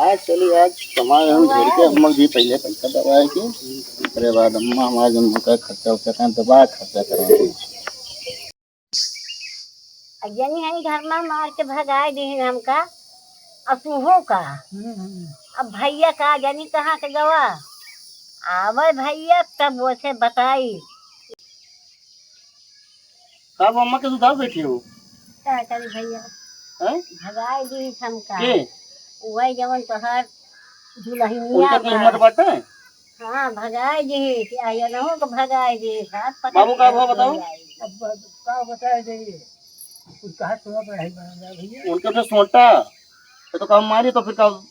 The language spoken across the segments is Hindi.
आज चली आज कमाए हम घर के हम जी पहले पैसा दबाए की अरे बाद अम्मा हमारा जन्म का खर्चा उठा कर दबा खर्चा करेंगे। जनी है घर में मार के भगाए दी हमका असुहो का। अब भैया का जनी कहाँ के गवा आवे भैया तब वो से बताई कब अम्मा के सुधार बैठी हो क्या करी भैया हैं भगाए दी हमका के वही जवन तोहर दुल्हनिया उनका की हिम्मत बाटे। हाँ भगाए दी क्या ये नहो को भगाए दी हाथ पकड़ बाबू का भाव बताओ। अब का बताए दी कुछ कहा सुना तो नहीं बना भैया उनके तो सोटा तो कब मारी तो फिर कब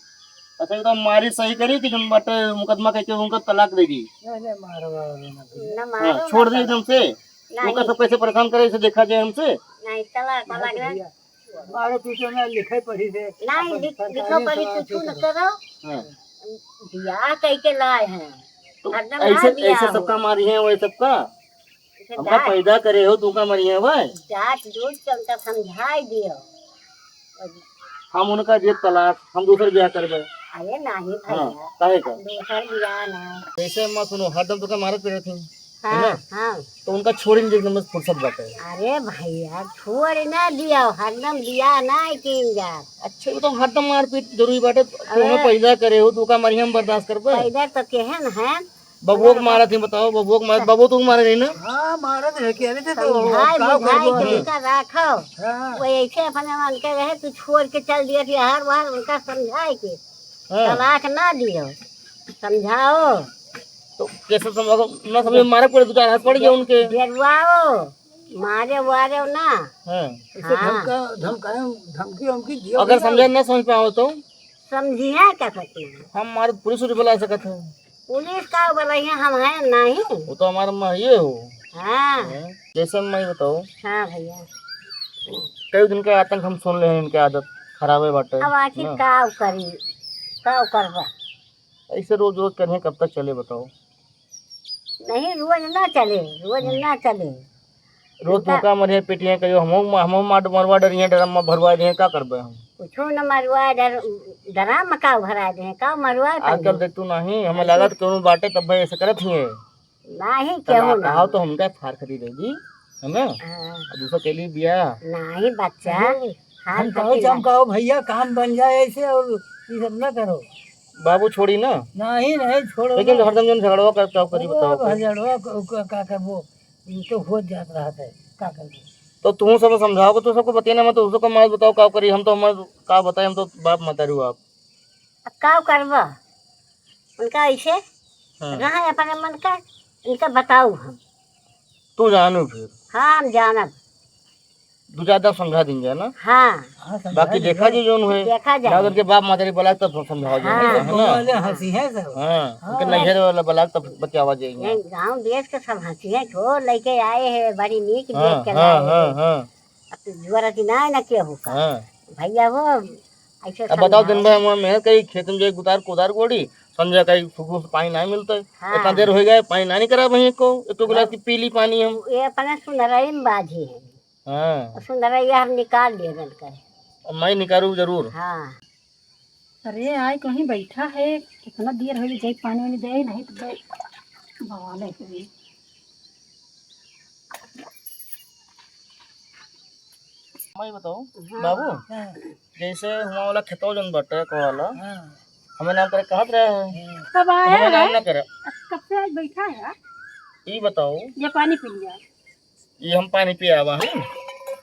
अच्छा तो मारी सही करी कि तुम बाटे मुकदमा कह के उनका तलाक देगी। न मारो हाँ, छोड़ दी एकदम से उनका सब कैसे परेशान करे इसे देखा जाए हमसे नहीं तलाक लग मारो पीछे में लिखे पढ़ी से नहीं लिखो पढ़ी कुछ न करो। हाँ। बियाह कह के लाए हैं तो हरदम ऐसे बियाह ऐसे हो। सबका मारी है वही सबका इसे हमका पैदा करे हो तुमका मरी है वह डांट डूट के उनका समझाई दियो। हम उनका जे तलाक हम दूसरे ब्याह करबे। अरे नहीं हाँ भैया काहे का दूसर बियाह नहीं। ऐसे मत सुनो हरदम तो मारत पे थी हाँ हाँ तो उनका छोड़ी नहीं एकदम फुर्सत बाटे। अरे भैया छोड़ ना दियो हरदम बियाह नहीं किन जा। अच्छा तो हरदम मारपीट जरूरी बाटे तुम्हें पैदा करे हो तुमका मरी हम बर्दाश्त कर पे। पैदा तो केहन है बबुओ को मारा थी बताओ बबुओ को मारा बबुओ तुम मारे नहीं ना। हाँ मारा तो है कि अरे तो समझाई बुझाई के उनका राखो हाँ वो ऐसे अपने मन के रहे तू छोड़ के चल दिया थी हर बार उनका समझाए के हाँ। तलाक ना दियो समझाओ तो कैसे समझो ना समझ मारे पड़े दो चार हाथ पड़ गया उनके। डरवाओ मारे वारे ना। हाँ। इसे हाँ। धमकी हमकी दियो अगर समझे ना समझ पाओ तो समझिए क्या सकते हैं हम हमारे पुलिस उलिस बुला सकते हैं। पुलिस का बोलिए हम हैं नहीं। वो तो हमारे में ये हो हाँ जैसे मैं बताओ हाँ भैया कई दिन का आतंक हम सुन रहे हैं इनके आदत खराब है बाटे अब आखिर काव करी काव करवा ऐसे रोज रोज करने कब तक चले बताओ। नहीं रोज ना चले रोज ना चले रोज धोखा मरिए पिटिए कहियो हम मरवा डरिए डरमा भरवा दिए का करबे हम कुछो न मरवा डरा मकाव भरा दे का मरवा आजकल देख तू नहीं हमें लगा क्यों बाटे तब भाई ऐसे करत ही नहीं क्यों ना कहा तो हमका थार खरीदेगी है ना हाँ, दूसरा के लिए बिया नहीं बच्चा हाथ हम कहो चमकाओ भैया काम बन जाए ऐसे और ये सब न करो। बाबू छोड़ी ना नहीं नहीं छोड़ो लेकिन हरदम जन झगड़वा कर क्या करी बताओ कोई? हजारों का कर वो तो हो जात रहा था का कर तो तुम सब समझाओगे तो सबको बताना मत उसको मत बताओ क्या करी हम तो हमारे का बताए हम तो बाप मत रू आप काव करवा उनका ऐसे हाँ। रहा अपने मन का इनका बताऊ हम तू जानू फिर हाँ हम जानब दो ज्यादा समझा देंगे ना। हाँ बाकी देखा जी जोन है देखा ना जाए उनके बाप मातारी बलाक तब समझाओ जाएंगे हाँ। है ना। वाले हंसी है सब हाँ उनके नैहर वाला बलाक तब बचावा जाएंगे। नहीं गाँव देश के सब हंसी है ठो लेके आए हैं बड़ी नीक हाँ देख के हाँ लाए हाँ हैं। हाँ अब तो जुआरती ना न के होगा हाँ। भैया वो ऐसे अब बताओ दिन समझाओ। भर हम मेहनत करी खेत में जो गुतार कोदार गोड़ी संजय कहीं सुखू से पानी नहीं मिलता है हाँ। इतना देर हो गया पानी नहीं करा भैया को एक तो गिलास की पीली पानी हम। ये अपने सुंदरई में बाजी है हाँ सुंदरैया हम निकाल लिए रन कर। और मैं निकालू जरूर। हाँ अरे आए कहीं बैठा है कितना देर हो गई पानी वानी दे नहीं तो भवाले कभी मैं बताओ बाबू जैसे हुआ वाला खेतो जन बटे को वाला हमें नाम करे कहत रहे हैं कब आया हमें नाम है ना करे। कब से आज बैठा है ये बताओ ये पानी पी लिया ये हम पानी पिया आवा है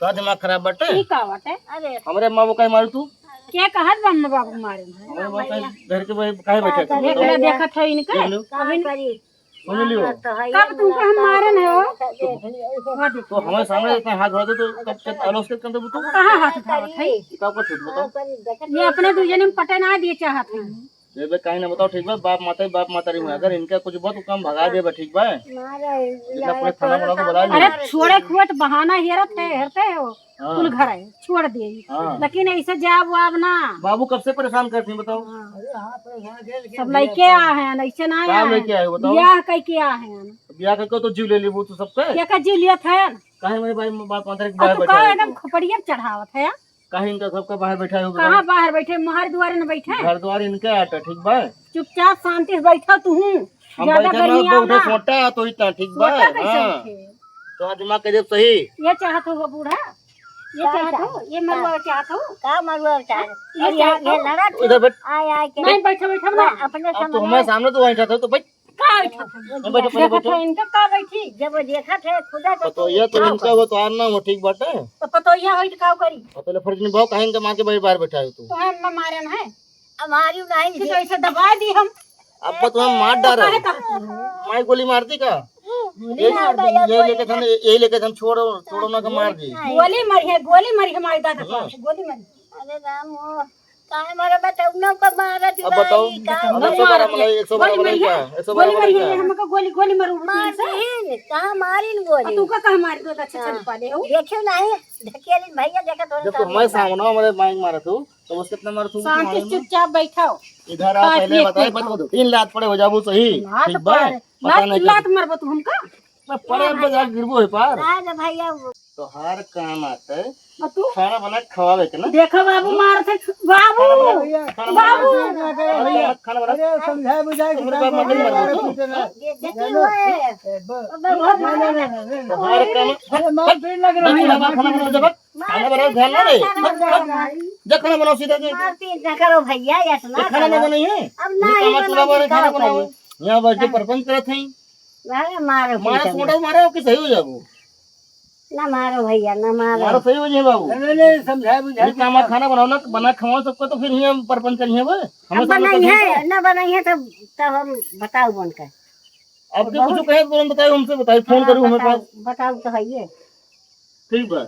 तो दिमाग खराब बटे ठीक आवत है अरे हमारे माँ वो कहीं मारू तू क्या कहत बम्मा बाबू मारे हमारे माँ कहीं घर के भाई कहीं बैठे थे देख ले देखत है इनके देख लो कभी करी सुन लियो कब तुमको हम मारे न हो वो देखो तो हमारे सामने इतना हाथ धो दो तो कब तक आलोच के कंदे बुतो कहाँ हाथ उठावत है का को ठीक बताओ। ये अपने दूजने में पटे ना दिए चाहत है ये बे कहीं ना बताओ ठीक बा बाप मातारी में अगर इनका कुछ बहुत काम भगा दे बा ठीक बा इतना पूरे थाना वाला को बुला लियो। अरे छोड़े खुए तो बहाना हेरते हो हाँ। कुल घर है छोड़ दिए हाँ। लेकिन ऐसे जाब वाब ना बाबू कब से परेशान करती हैं बताओ। सब लड़के आ हैं ऐसे ना क्या आए लेके आए बताओ। ब्याह कई के आ हैं ब्याह करके तो जीव ले ली वो तो सब पे क्या का जी लिया था काहे मेरे भाई बाप मातारी के अब बाहर तो बैठा का है एकदम खोपड़िया चढ़ावत है कहीं इनका सबका बाहर बैठा होगा कहाँ बाहर बैठे, महार द्वारे न बैठे। घर द्वार इनके आटा ठीक बा। चुपचाप शांति से बैठा तू। हम ज्यादा बैठे ना गर्मी तो उठे आना। सोटा तो इतना ठीक बा। सोटा कैसे हाँ उठे? तो दिमाग के जब सही ये चाहत हो बूढ़ा, ये चाहत हो, ये मरुआ चाहत हो। का मरुआ चाहे ये ये चाहत हो। लड़ा इधर बैठ। आय आय के नहीं बैठा बैठा मैं ना। अपने अब तो समझ हमारे सामने तो बैठा था तो बैठ का बैठा बैठो पहले देखा बैठो। था इनका का बैठी। जब वो देखा थे खुदा तो ये तो इनका वो तो आना वो ठीक बाटे। तो पतोहिया होई तो का करी। और पहले फर्ज निभाओ कहीं इनका मार के बाहर बैठा है तू। तो हम मारे न है हमारी नहीं कि तो ऐसे दबा दी हम। अब तुम्हें मार डालो। काहे कहती माई गोली मारती का ये लेके हम छोड़ो ना का मार दी। गोली मरी है, गोली मरी हमारे दादा पास, गोली मरी। अरे राम वो काहे मारे बताओ ना को मारा अब बताओ दिवाई अब 112 मलाई 112 मलाई क्या 112 गोली मलाई मरी है, क्या हमका गोली गोली मरू। मारतीन कहाँ मारिन गोली तू का कहा मार दो अच्छा चल पाले हो। देखियो नहीं ढकेलिन भैया देखा जब तो तो हमारे सामने हमारे माइक मारा तू तो उसके कितना मारा तू शांति से चुपचाप बैठाओ। इधर आ पहले बताए बता 3 लात पड़े हो जाबू सही ठीक बा पता नहीं लात मारबो तू हमका। मैं पड़े बजा गिरबो है पार राज भैया तो हर काम आता है और तू खाना बना खवावे के ना देखो बाबू मार थे बाबू बाबू। खाना बना समझाए बुझाए के मेरे बाप मत मार तू देखी हुए हर काम मार पीट लग रहा है। खाना बना जब खाना बनाओ ध्यान ना दे जब खाना बनाओ सीधा जे मारपीट न करो भैया ऐसा ना खाना नहीं बनाई है अब नहीं ये चूल्हा पर खाना बनाओ यहाँ बस जो परपंच करत हैं अरे मारो मारा छोटा मारो कि सही हो जाबो ना मारो भैया ना मारो मारो सही हो जाए बाबू नहीं समझाए बुझाए ये काम खाना बनाओ ना बना खवाओ सबको तो फिर यहाँ परपंच करिए बे अब बनाई है ना बनाई है तब हम बताओ बनकर अब के कुछ कहे तुरंत बताओ हमसे बताओ फोन करूँ हमें पास बताओ तो है ये ठीक बा